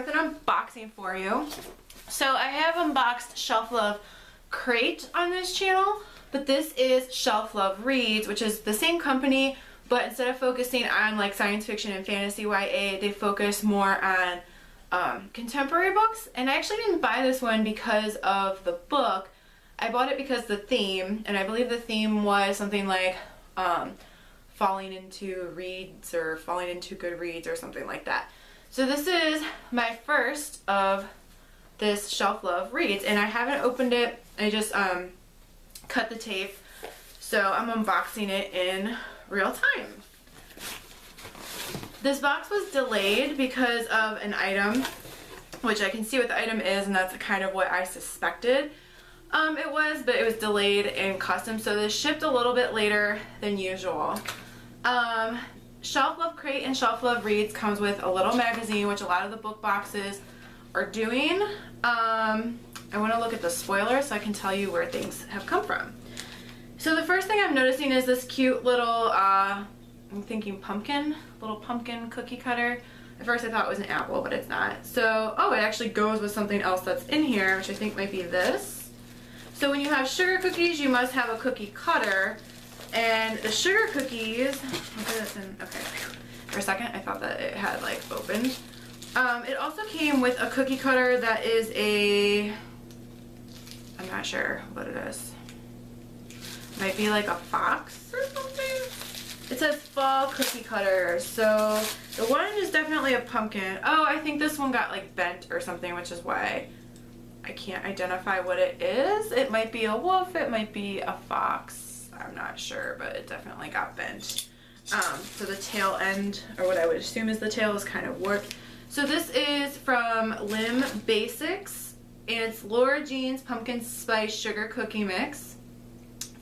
with an unboxing for you. So I have unboxed Shelflove Crate on this channel, but this is Shelflove Reads, which is the same company, but instead of focusing on like science fiction and fantasy YA, they focus more on contemporary books. And I actually didn't buy this one because of the book. I bought it because the theme, and I believe the theme was something like falling into reads or falling into good reads or something like that. So this is my first of this Shelflove Reads, and I haven't opened it. I just cut the tape, so I'm unboxing it in real time. This box was delayed because of an item, which I can see what the item is, and that's kind of what I suspected but it was delayed in customs, so this shipped a little bit later than usual. Shelflove Crate and Shelflove Reads comes with a little magazine, which a lot of the book boxes are doing. I want to look at the spoiler so I can tell you where things have come from. So the first thing I'm noticing is this cute little, I'm thinking little pumpkin cookie cutter. At first I thought it was an apple, but it's not. So, oh, it actually goes with something else that's in here, which I think might be this. So when you have sugar cookies, you must have a cookie cutter. And the sugar cookies, okay, for a second I thought that it had like opened. It also came with a cookie cutter that is I'm not sure what it is. Might be like a fox or something. It says fall cookie cutter. So the one is definitely a pumpkin. Oh, I think this one got like bent or something, which is why I can't identify what it is. It might be a wolf, it might be a fox. I'm not sure, but it definitely got bent. So the tail end, or what I would assume is the tail, is kind of warped. So this is from Lim Basics, and it's Laura Jean's Pumpkin Spice Sugar Cookie Mix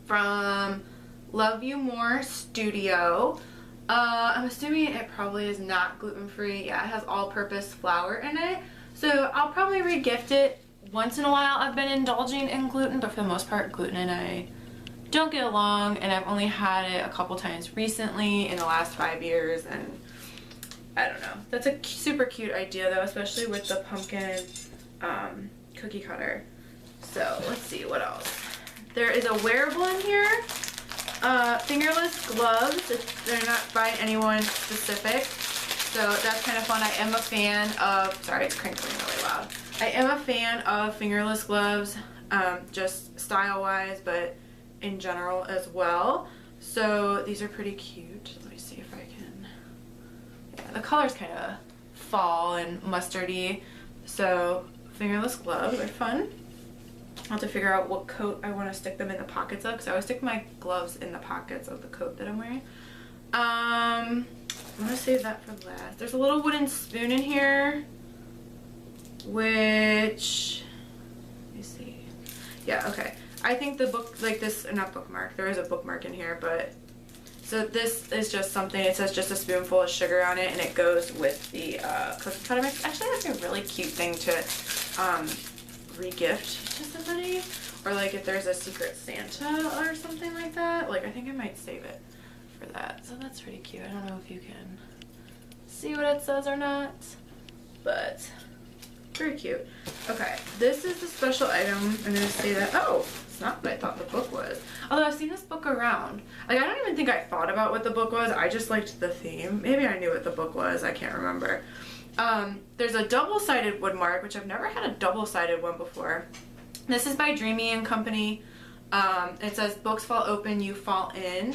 from Love You More Studio. I'm assuming it probably is not gluten-free. Yeah, it has all-purpose flour in it. So I'll probably re-gift it. Once in a while I've been indulging in gluten, but for the most part gluten and I don't get along, and I've only had it a couple times recently in the last 5 years, and I don't know. That's a super cute idea though, especially with the pumpkin cookie cutter. So let's see what else. There is a wearable in here. Fingerless gloves. They're not by anyone specific, so that's kind of fun. I am a fan of, sorry, it's crinkling really loud. I am a fan of fingerless gloves, just style-wise, but in general as well. So these are pretty cute. Let me see if I can, yeah, the colors kind of fall and mustardy, so fingerless gloves are fun. I'll have to figure out what coat I want to stick them in the pockets of, because I always stick my gloves in the pockets of the coat that I'm wearing. I'm going to save that for last. There's a little wooden spoon in here, which, let me see. Yeah, okay. I think the book, like this, not bookmark, there is a bookmark in here, but, so this is just something, it says just a spoonful of sugar on it, and it goes with the cookie cutter mix. Actually, that's a really cute thing to re-gift to somebody, or like if there's a secret Santa or something like that. Like, I think I might save it for that. So that's pretty cute. I don't know if you can see what it says or not, but very cute. Okay, this is the special item. I'm gonna say that, oh, it's not what I thought the book was. Although I've seen this book around. Like, I don't even think I thought about what the book was. I just liked the theme. Maybe I knew what the book was. I can't remember. There's a double-sided woodmark, which I've never had a double-sided one before. This is by Dreamy and Company. It says, books fall open, you fall in.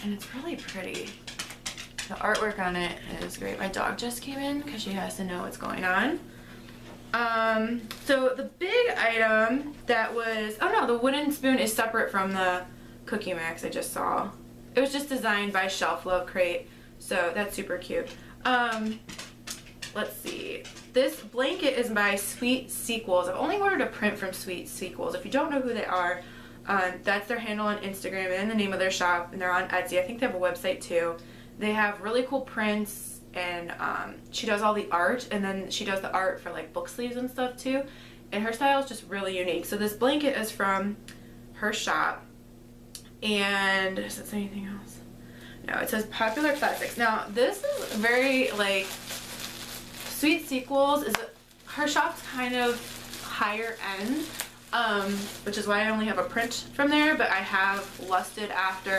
And it's really pretty. The artwork on it is great. My dog just came in because she has to know what's going on. So the big item that was, oh no, the wooden spoon is separate from the cookie mix I just saw. It was just designed by Shelflove Crate, so that's super cute. Let's see. This blanket is by Sweet Sequels. I've only ordered a print from Sweet Sequels. If you don't know who they are, that's their handle on Instagram and the name of their shop, and they're on Etsy. I think they have a website too. They have really cool prints, and she does all the art, and then she does the art for like book sleeves and stuff too, and her style is just really unique. So this blanket is from her shop, and does it say anything else? No, it says Popular Classics. Now this is very like Sweet Sequels is her shop's kind of higher end, which is why I only have a print from there, but I have lusted after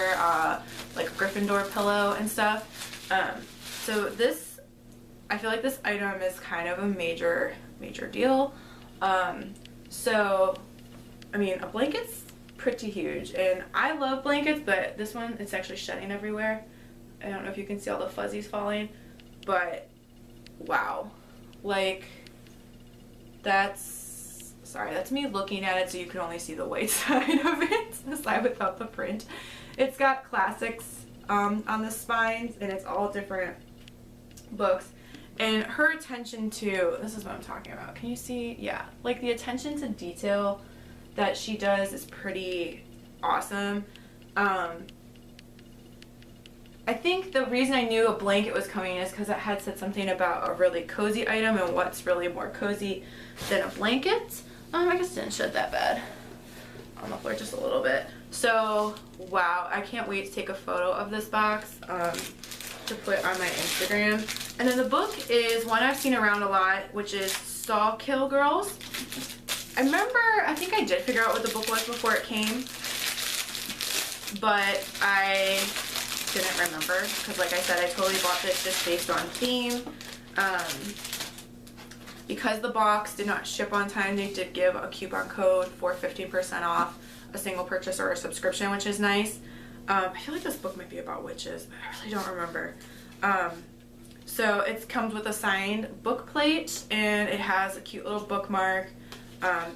like Gryffindor pillow and stuff. So this, I feel like this item is kind of a major deal. So I mean, a blanket's pretty huge, and I love blankets, but this one, it's actually shedding everywhere. I don't know if you can see all the fuzzies falling, but wow, like that's me looking at it so you can only see the white side of it, the side without the print. It's got classics on the spines, and it's all different books. And her attention to, this is what I'm talking about, can you see? Yeah, like the attention to detail that she does is pretty awesome. I think the reason I knew a blanket was coming is because it had said something about a really cozy item and what's really more cozy than a blanket. I guess it didn't shed that bad on the floor, just a little bit. So wow, I can't wait to take a photo of this box to put on my Instagram. And then the book is one I've seen around a lot, which is Sawkill Girls. I remember, I think I did figure out what the book was before it came, but I didn't remember because, like I said, I totally bought this just based on theme. Because the box did not ship on time, they did give a coupon code for 15% off a single purchase or a subscription, which is nice. I feel like this book might be about witches, but I really don't remember. So it comes with a signed book plate, and it has a cute little bookmark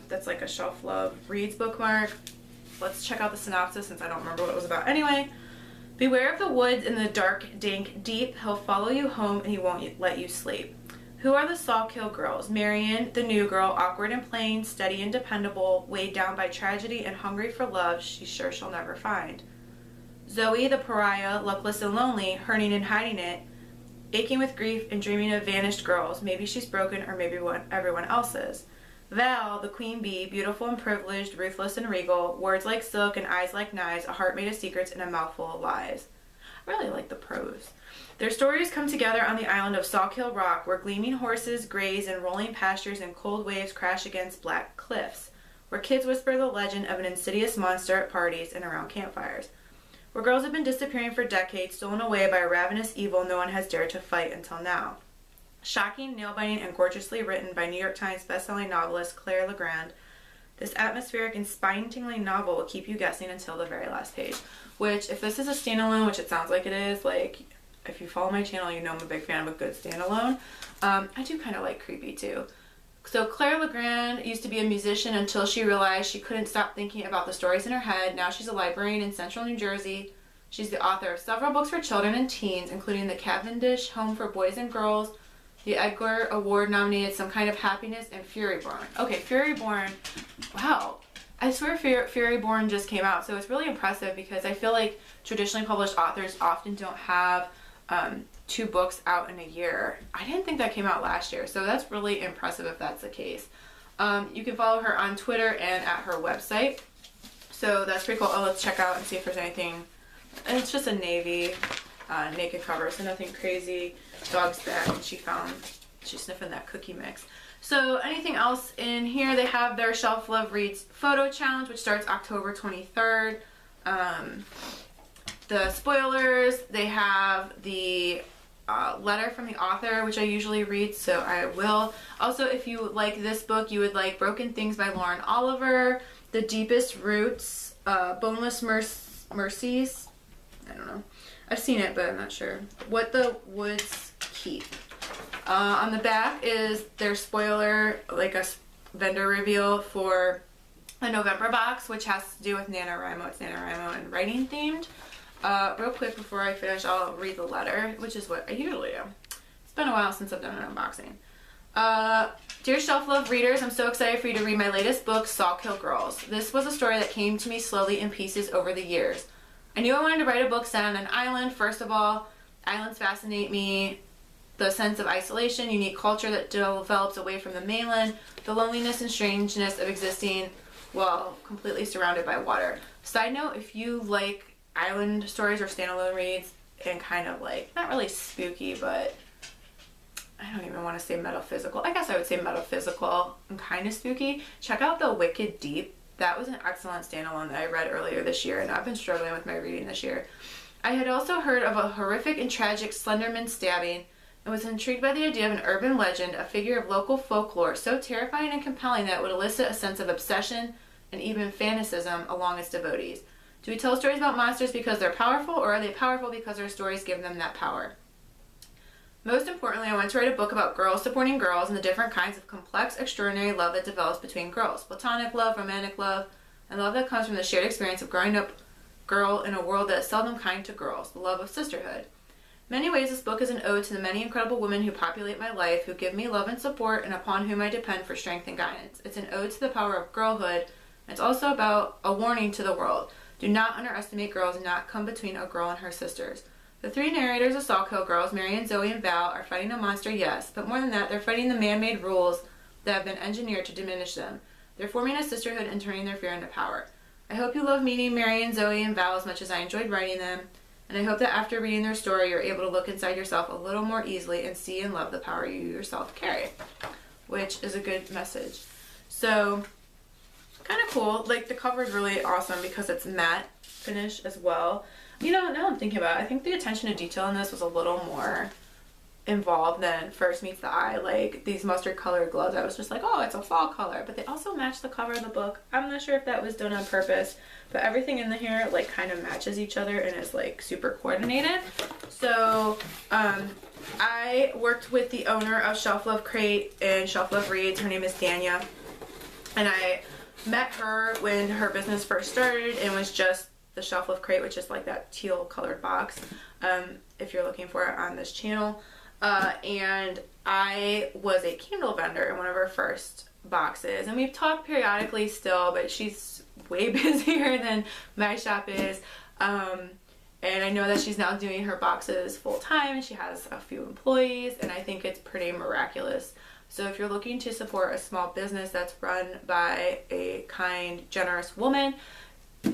that's like a Shelflove Reads bookmark. Let's check out the synopsis since I don't remember what it was about. Anyway, beware of the woods in the dark, dank, deep. He'll follow you home and he won't let you sleep. Who are the Sawkill Girls? Marion, the new girl, awkward and plain, steady and dependable, weighed down by tragedy and hungry for love she's sure she'll never find. Zoe, the pariah, luckless and lonely, hurting and hiding it, aching with grief and dreaming of vanished girls. Maybe she's broken, or maybe everyone else is. Val, the queen bee, beautiful and privileged, ruthless and regal, words like silk and eyes like knives, a heart made of secrets and a mouthful of lies. I really like the prose. Their stories come together on the island of Sawkill Rock, where gleaming horses graze in rolling pastures and cold waves crash against black cliffs, where kids whisper the legend of an insidious monster at parties and around campfires, where girls have been disappearing for decades, stolen away by a ravenous evil no one has dared to fight until now. Shocking, nail-biting, and gorgeously written by New York Times bestselling novelist Claire Legrand, this atmospheric and spine-tingling novel will keep you guessing until the very last page. Which, if this is a standalone, which it sounds like it is, like, if you follow my channel, you know I'm a big fan of a good standalone. I do kind of like creepy, too. So Claire Legrand used to be a musician until she realized she couldn't stop thinking about the stories in her head. Now she's a librarian in central New Jersey. She's the author of several books for children and teens, including the Cavendish Home for Boys and Girls, the Edgar Award nominated Some Kind of Happiness, and Furyborn. Okay, Furyborn, wow. I swear Furyborn just came out, so it's really impressive because I feel like traditionally published authors often don't have 2 books out in a year. I didn't think that came out last year, so that's really impressive if that's the case. You can follow her on Twitter and at her website, so that's pretty cool. Oh, let's check out and see if there's anything. It's just a navy naked cover, so nothing crazy. Dog's back, and she's sniffing that cookie mix. So anything else in here? They have their Shelflove Reads photo challenge, which starts October 23rd. The spoilers, they have the letter from the author, which I usually read, so I will. Also, if you like this book, you would like Broken Things by Lauren Oliver, The Deepest Roots, Boneless Mercies, I don't know. I've seen it, but I'm not sure. What the Woods Keep. On the back is their spoiler, like a vendor reveal for a November box, which has to do with NaNoWriMo. It's NaNoWriMo and writing themed. Real quick before I finish, I'll read the letter, which is what I usually do. It's been a while since I've done an unboxing. Dear Shelflove readers, I'm so excited for you to read my latest book, Sawkill Girls. This was a story that came to me slowly in pieces over the years. I knew I wanted to write a book set on an island. First of all, islands fascinate me. The sense of isolation, unique culture that develops away from the mainland, the loneliness and strangeness of existing, well, completely surrounded by water. Side note, if you like island stories or standalone reads and kind of like, not really spooky, but I don't even want to say metaphysical. I guess I would say metaphysical and kind of spooky. Check out The Wicked Deep. That was an excellent standalone that I read earlier this year, and I've been struggling with my reading this year. I had also heard of a horrific and tragic Slenderman stabbing and was intrigued by the idea of an urban legend, a figure of local folklore so terrifying and compelling that it would elicit a sense of obsession and even fanaticism along its devotees. Do we tell stories about monsters because they're powerful, or are they powerful because our stories give them that power? Most importantly, I want to write a book about girls supporting girls and the different kinds of complex, extraordinary love that develops between girls. Platonic love, romantic love, and love that comes from the shared experience of growing up girl in a world that is seldom kind to girls, the love of sisterhood. In many ways, this book is an ode to the many incredible women who populate my life, who give me love and support, and upon whom I depend for strength and guidance. It's an ode to the power of girlhood, and it's also about a warning to the world. Do not underestimate girls and not come between a girl and her sisters. The three narrators of Sawkill Girls, Marion, Zoe, and Val, are fighting a monster, yes, but more than that, they're fighting the man-made rules that have been engineered to diminish them. They're forming a sisterhood and turning their fear into power. I hope you love meeting Marion, Zoe, and Val as much as I enjoyed writing them, and I hope that after reading their story, you're able to look inside yourself a little more easily and see and love the power you yourself carry, which is a good message. So, kind of cool. Like, the cover is really awesome because it's matte finish as well. You know, now I'm thinking about it, I think the attention to detail in this was a little more involved than first meets the eye. Like, these mustard colored gloves, I was just like, oh, it's a fall color, but they also match the cover of the book. I'm not sure if that was done on purpose, but everything in the here like kind of matches each other and is like super coordinated. So I worked with the owner of Shelflove Crate and Shelflove Reads. Her name is Dania, and I met her when her business first started and was just the Shelflove Crate, which is like that teal colored box, if you're looking for it on this channel. And I was a candle vendor in one of her first boxes, and we've talked periodically still, but she's way busier than my shop is. And I know that she's now doing her boxes full time, and she has a few employees, and I think it's pretty miraculous. So if you're looking to support a small business that's run by a kind, generous woman,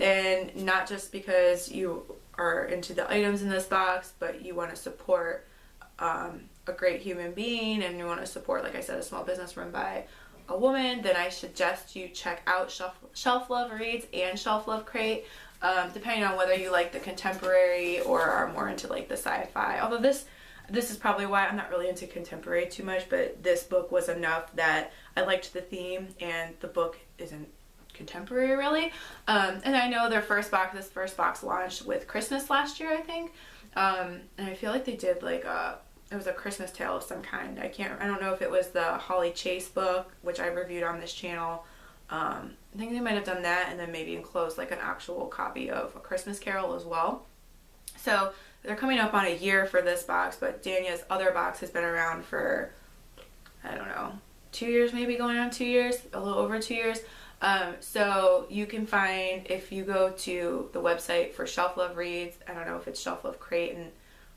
and not just because you are into the items in this box, but you want to support a great human being, and you want to support, like I said, a small business run by a woman, then I suggest you check out Shelflove Reads and Shelflove Crate, depending on whether you like the contemporary or are more into like the sci-fi. Although this is probably why I'm not really into contemporary too much, but this book was enough that I liked the theme, and the book isn't contemporary really. And I know this first box launched with Christmas last year, I think. And I feel like they did like it was a Christmas tale of some kind. I don't know if it was the Holly Chase book, which I reviewed on this channel. I think they might have done that, and then maybe enclosed like an actual copy of A Christmas Carol as well. So they're coming up on a year for this box, but Dania's other box has been around for, I don't know, 2 years, maybe going on 2 years, a little over 2 years. So you can find, if you go to the website for Shelflove Reads, I don't know if it's Shelflove Crate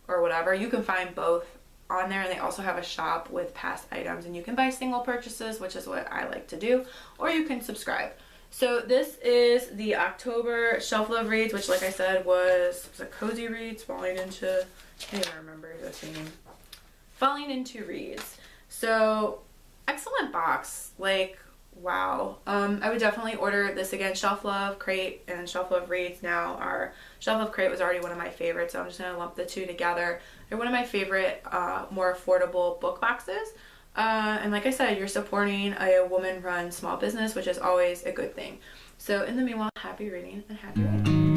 or whatever, you can find both on there, and they also have a shop with past items, and you can buy single purchases, which is what I like to do, or you can subscribe. So this is the October Shelflove Reads, which, like I said, was a Cozy Reads, falling into, I can't even remember the theme, Falling Into Reads. So excellent box, like, wow. I would definitely order this again. Shelflove Crate and Shelflove Reads now are, Shelflove Crate was already one of my favorites, so I'm just going to lump the two together. They're one of my favorite, more affordable book boxes. And like I said, you're supporting a woman-run small business, which is always a good thing. So in the meanwhile, happy reading and happy writing.